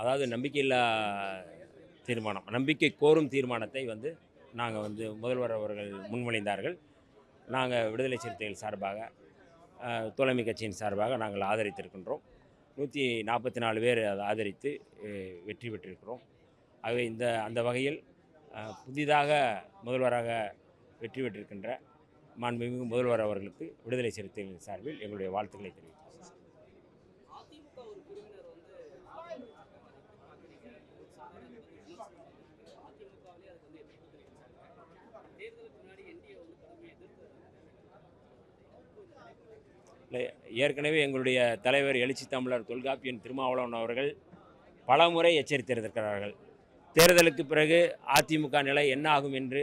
அதாவது நம்பிக்கையில்லா தீர்மானம், நம்பிக்கை கோரும் தீர்மானத்தை வந்து நாங்கள் வந்து முதல்வர் அவர்கள் முன்மொழிந்தார்கள். நாங்கள் விடுதலை சிறுத்தைகள் சார்பாக, தோழமை கட்சியின் சார்பாக நாங்கள் ஆதரித்திருக்கின்றோம். 144 பேர் அதை ஆதரித்து வெற்றி பெற்றிருக்கிறோம். ஆகவே அந்த வகையில் புதிதாக முதல்வராக வெற்றி பெற்றிருக்கின்ற மாண்புமிகு முதல்வர் அவர்களுக்கு விடுதலை சிறுத்தைகள் சார்பில் எங்களுடைய வாழ்த்துக்களை தெரிவித்துள்ளோம். ஏற்கனவே எங்களுடைய தலைவர் எழுச்சி தமிழர் தொல்காப்பியன் திருமாவளவன் அவர்கள் பலமுறை எச்சரித்திருக்கிறார்கள். தேர்தலுக்கு பிறகு அதிமுக நிலை என்ன ஆகும் என்று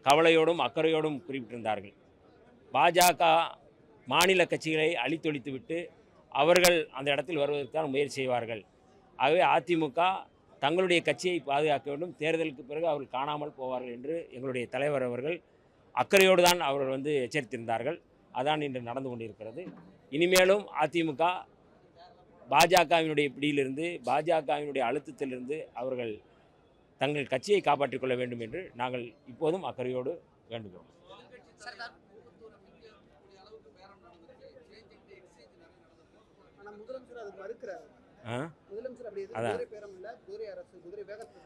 கவலையோடும் அக்கறையோடும் குறிப்பிட்டிருந்தார்கள். பாஜக மாநில கட்சிகளை அழித்தொழித்துவிட்டு அவர்கள் அந்த இடத்தில் வருவதற்கான முயற்சி செய்வார்கள். ஆகவே அதிமுக தங்களுடைய கட்சியை பாதுகாக்க வேண்டும், தேர்தலுக்கு பிறகு அவர்கள் காணாமல் போவார்கள் என்று எங்களுடைய தலைவர் அவர்கள் அக்கறையோடு தான் அவர்கள் வந்து எச்சரித்திருந்தார்கள். அதான் இன்று நடந்து கொண்டிருக்கிறது. இனிமேலும் அதிமுக பாஜகவினுடைய பிடியிலிருந்து, பாஜகவினுடைய அழுத்தத்திலிருந்து அவர்கள் தங்கள் கட்சியை காப்பாற்றிக் கொள்ள வேண்டும் என்று நாங்கள் இப்போதும் அக்கறையோடு வேண்டுகிறோம்.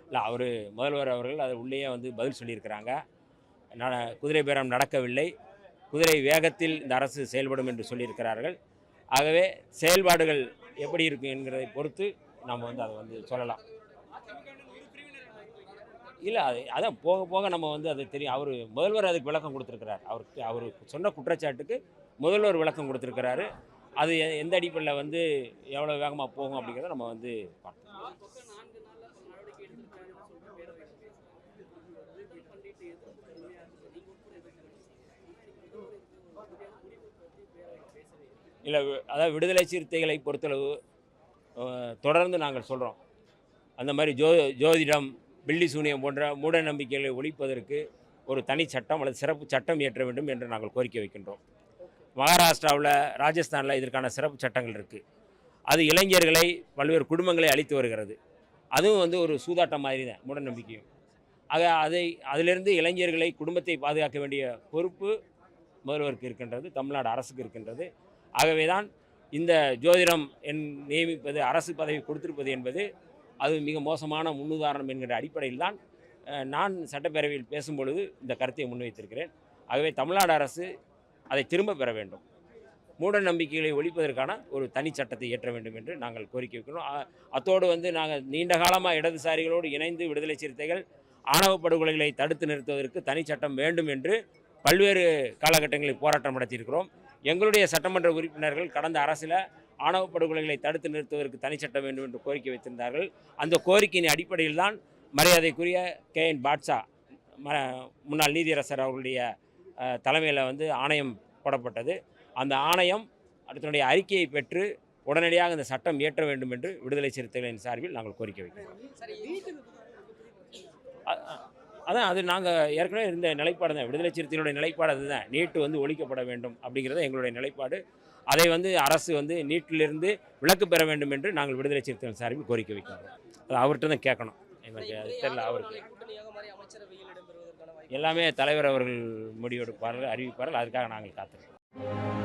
இல்லை, அவர் முதல்வர் அவர்கள் அது உள்ளேயே வந்து பதில் சொல்லியிருக்கிறாங்க. குதிரை பேரம் நடக்கவில்லை, குதிரை வேகத்தில் இந்த அரசு செயல்படும் என்று சொல்லியிருக்கிறார்கள். ஆகவே செயல்பாடுகள் எப்படி இருக்கும் என்கிறதை பொறுத்து நம்ம வந்து அதை வந்து சொல்லலாம். இல்லை, அதான் போக போக நம்ம வந்து அது தெரியும். அவர் முதல்வர் அதுக்கு விளக்கம் கொடுத்துருக்கிறார். அவர் சொன்ன குற்றச்சாட்டுக்கு முதல்வர் விளக்கம் கொடுத்துருக்கிறாரு. அது எந்த அடிப்படையில் வந்து எவ்வளோ வேகமாக போகும் அப்படிங்கிறத நம்ம வந்து பார்க்கலாம். இல்லை, அதாவது விடுதலை சிறுத்தைகளை பொறுத்தளவு தொடர்ந்து நாங்கள் சொல்கிறோம். அந்த மாதிரி ஜோதிடம், பில்லி சூனியம் போன்ற மூட நம்பிக்கைகளை ஒழிப்பதற்கு ஒரு தனி சட்டம் அல்லது சிறப்பு சட்டம் இயற்ற வேண்டும் என்று நாங்கள் கோரிக்கை வைக்கின்றோம். மகாராஷ்டிராவில், ராஜஸ்தானில் இதற்கான சிறப்பு சட்டங்கள் இருக்குது. அது இளைஞர்களை, பல்வேறு குடும்பங்களை அழித்து வருகிறது. அதுவும் வந்து ஒரு சூதாட்டம் மாதிரி தான் மூட நம்பிக்கையும். ஆக அதிலிருந்து இளைஞர்களை, குடும்பத்தை பாதுகாக்க வேண்டிய பொறுப்பு முதல்வருக்கு இருக்கின்றது, தமிழ்நாடு அரசுக்கு இருக்கின்றது. ஆகவே தான் இந்த ஜோதிடம் நியமிப்பது, அரசு பதவி கொடுத்திருப்பது என்பது அது மிக மோசமான முன்னுதாரணம் என்கிற அடிப்படையில் தான் நான் சட்டப்பேரவையில் பேசும்பொழுது இந்த கருத்தை முன்வைத்திருக்கிறேன். ஆகவே தமிழ்நாடு அரசு அதை திரும்ப பெற வேண்டும், மூட நம்பிக்கைகளை ஒழிப்பதற்கான ஒரு தனி சட்டத்தை இயற்ற வேண்டும் என்று நாங்கள் கோரிக்கை வைக்கிறோம். அத்தோடு வந்து நாங்கள் நீண்ட காலமாக இடதுசாரிகளோடு இணைந்து விடுதலை சிறுத்தைகள் ஆணவ படுகொலைகளை தடுத்து நிறுத்துவதற்கு தனி சட்டம் வேண்டும் என்று பல்வேறு காலகட்டங்களில் போராட்டம் நடத்தியிருக்கிறோம். எங்களுடைய சட்டமன்ற உறுப்பினர்கள் கடந்த அரசில் ஆணவ படுகொலைகளை தடுத்து நிறுத்துவதற்கு தனி சட்டம் வேண்டும் என்று கோரிக்கை வைத்திருந்தார்கள். அந்த கோரிக்கையின் அடிப்படையில் தான் மரியாதைக்குரிய KN பாட்ஷா முன்னாள் நீதியரசர் அவர்களுடைய தலைமையில் வந்து ஆணையம் போடப்பட்டது. அந்த ஆணையம் அதனுடைய அறிக்கையை பெற்று உடனடியாக இந்த சட்டம் இயற்ற வேண்டும் என்று விடுதலை சிறுத்தைகளின் சார்பில் நாங்கள் கோரிக்கை வைக்கிறோம். அதான் அது நாங்கள் ஏற்கனவே இருந்த நிலைப்பாடு தான், விடுதலை சிறுத்தைகளுடைய நிலைப்பாடு அதுதான். நீட்டு வந்து ஒழிக்கப்பட வேண்டும் அப்படிங்கிறது எங்களுடைய நிலைப்பாடு. அதை வந்து அரசு வந்து நீட்டிலிருந்து விலக்கு பெற வேண்டும் என்று நாங்கள் விடுதலை சிறுத்தைகள் சார்பில் கோரிக்கை வைக்கிறோம். அது அவர்கிட்ட தான் கேட்கணும், எனக்கு தெரியல. அவருக்கு எல்லாமே தலைவர் அவர்கள் முடிவெடுப்பார்கள், அறிவிப்பார்கள். அதுக்காக நாங்கள் காத்திருக்கோம்.